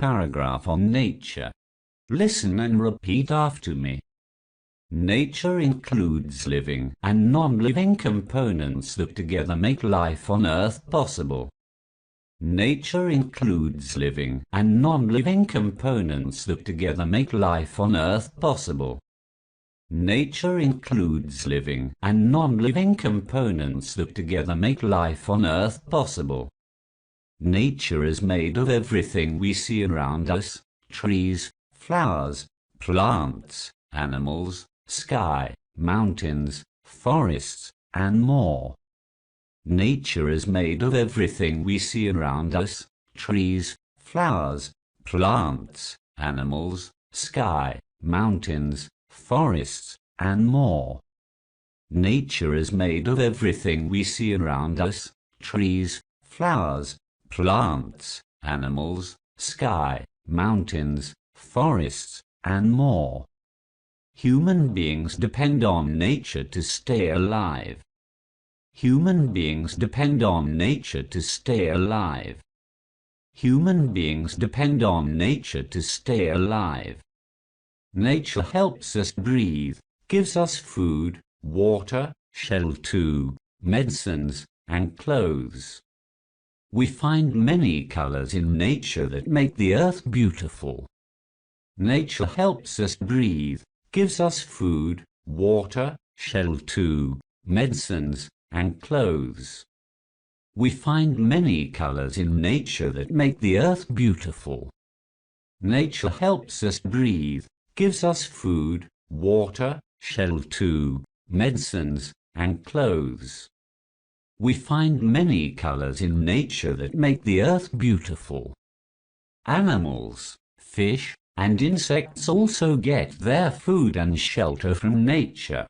paragraph on nature. Listen and repeat after me. Nature includes living and non-living components that together make life on Earth possible. Nature includes living and non-living components that together make life on Earth possible. Nature includes living and non-living components that together make life on Earth possible. Nature is made of everything we see around us: trees, flowers, plants, animals, sky, mountains, forests, and more. Nature is made of everything we see around us: trees, flowers, plants, animals, sky, mountains, forests, and more. Nature is made of everything we see around us: trees, flowers, plants, animals, sky, mountains, forests, and more. Human beings depend on nature to stay alive. Human beings depend on nature to stay alive. Human beings depend on nature to stay alive. Nature helps us breathe, gives us food, water, shelter, medicines, and clothes. We find many colors in nature that make the earth beautiful. Nature helps us breathe, gives us food, water, shelter, medicines, and clothes. We find many colors in nature that make the earth beautiful. Nature helps us breathe, gives us food, water, shelter, medicines, and clothes. We find many colors in nature that make the earth beautiful. Animals, fish, and insects also get their food and shelter from nature.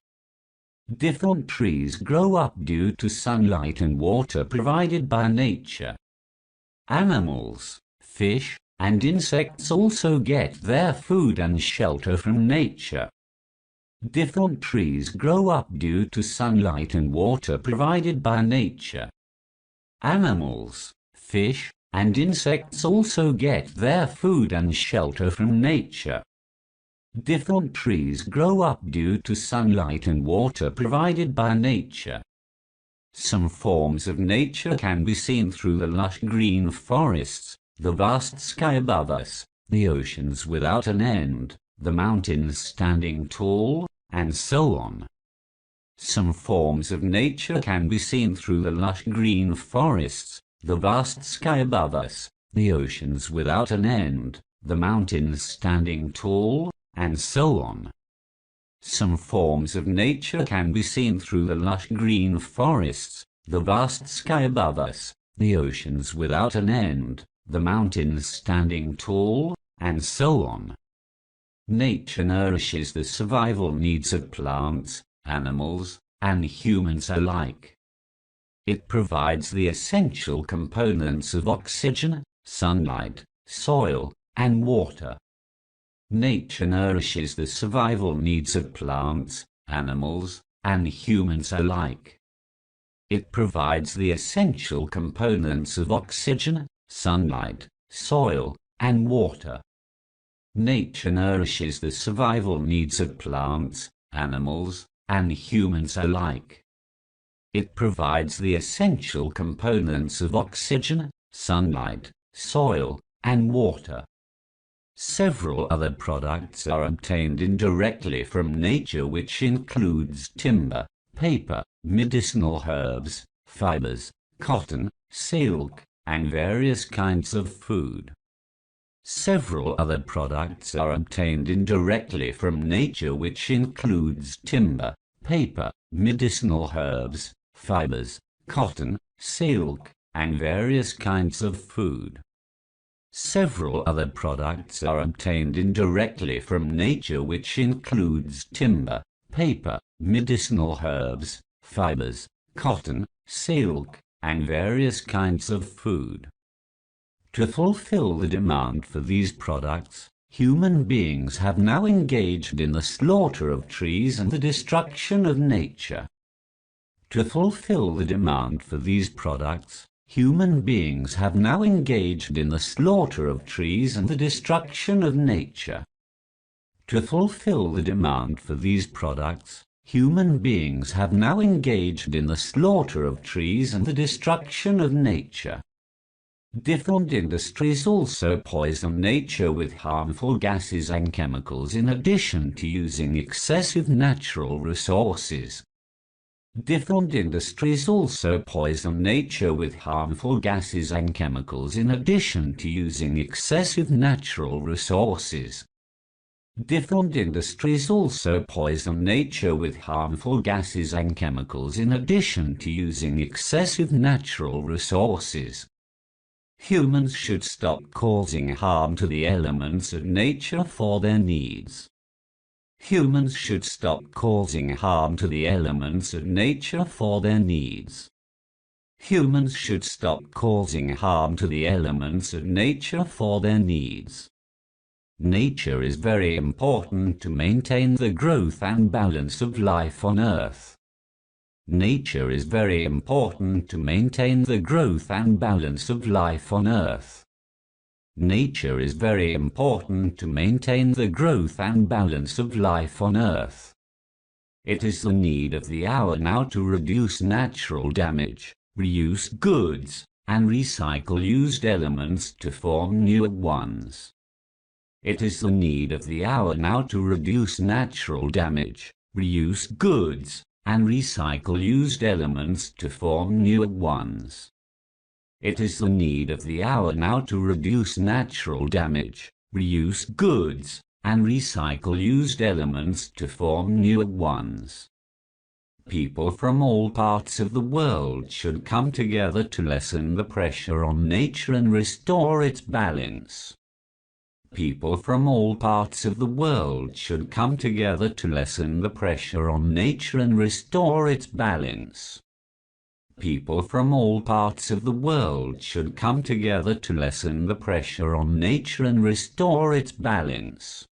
Different trees grow up due to sunlight and water provided by nature. Animals, fish, and insects also get their food and shelter from nature. Different trees grow up due to sunlight and water provided by nature. Animals, fish, and insects also get their food and shelter from nature. Different trees grow up due to sunlight and water provided by nature. Some forms of nature can be seen through the lush green forests, the vast sky above us, the oceans without an end, the mountains standing tall, and so on. Some forms of nature can be seen through the lush green forests, the vast sky above us, the oceans without an end, the mountains standing tall, and so on. Some forms of nature can be seen through the lush green forests, the vast sky above us, the oceans without an end, the mountains standing tall, and so on. Nature nourishes the survival needs of plants, animals, and humans alike. It provides the essential components of oxygen, sunlight, soil, and water. Nature nourishes the survival needs of plants, animals, and humans alike. It provides the essential components of oxygen, sunlight, soil, and water. Nature nourishes the survival needs of plants, animals, and humans alike. It provides the essential components of oxygen, sunlight, soil, and water. Several other products are obtained indirectly from nature, which includes timber, paper, medicinal herbs, fibers, cotton, silk, and various kinds of food. Several other products are obtained indirectly from nature, which includes timber, paper, medicinal herbs, fibers, cotton, silk, and various kinds of food. Several other products are obtained indirectly from nature, which includes timber, paper, medicinal herbs, fibers, cotton, silk, and various kinds of food. To fulfill the demand for these products, human beings have now engaged in the slaughter of trees and the destruction of nature. To fulfill the demand for these products, Human beings have now engaged in the slaughter of trees and the destruction of nature. To fulfill the demand for these products, human beings have now engaged in the slaughter of trees and the destruction of nature. Different industries also poison nature with harmful gases and chemicals in addition to using excessive natural resources. Different industries also poison nature with harmful gases and chemicals in addition to using excessive natural resources. Different industries also poison nature with harmful gases and chemicals in addition to using excessive natural resources. Humans should stop causing harm to the elements of nature for their needs. Humans should stop causing harm to the elements of nature for their needs. Humans should stop causing harm to the elements of nature for their needs. Nature is very important to maintain the growth and balance of life on Earth. Nature is very important to maintain the growth and balance of life on Earth. Nature is very important to maintain the growth and balance of life on Earth. It is the need of the hour now to reduce natural damage, reuse goods, and recycle used elements to form newer ones. It is the need of the hour now to reduce natural damage, reuse goods, and recycle used elements to form newer ones. It is the need of the hour now to reduce natural damage, reuse goods, and recycle used elements to form newer ones. People from all parts of the world should come together to lessen the pressure on nature and restore its balance. People from all parts of the world should come together to lessen the pressure on nature and restore its balance. People from all parts of the world should come together to lessen the pressure on nature and restore its balance.